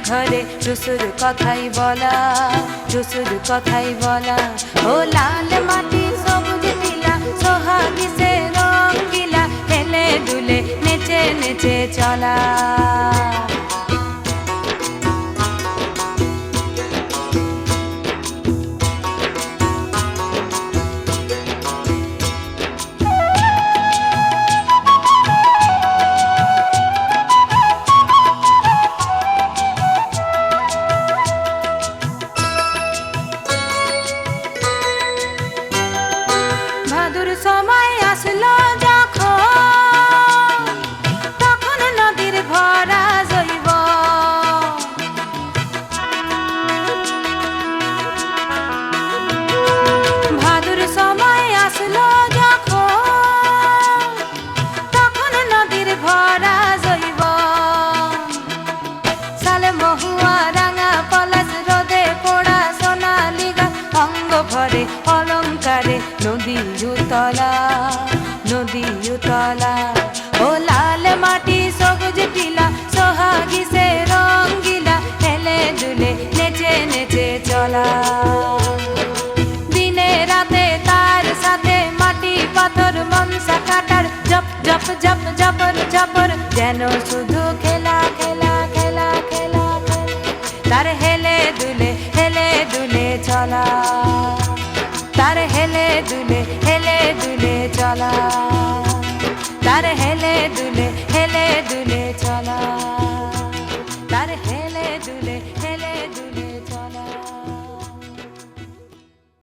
ঘরে টুসুর কথাই বলা, টুসুর কথাই বলা। ও লাল মাটি সবুজ টিলা সোহাগী সে রঙ্গিলা, হেলে দুলে নেচে নেচে চলা। ভাদুর সময় আসলো যখন, তখন নদীর ভরা জৈব। ভাদুর সময় আসলো যখন, তখন নদীর ভরা জৈব। সালে মহুয়া রাঙা পলাশ রোদে পোড়া সোনালি গাছ, অঙ্গ ভরে অলঙ্কারে নদী উতলা, নদী উতলা। ও লাল মাটি সবুজ টিলা সোহাগী সে রঙ্গিলা, হেলে দুলে নেচে নেচে চলা। দিনে রাতে তার সাথে মাটি পাথর মনসা কাটার জপ জপ জপ জপর জপর, যেন শুধু খেলা খেলা খেলা খেলা খেলা। তার হেলে দুলে চলা, তার হেলে দুলে চলা, তার হেলে দুলে চলা।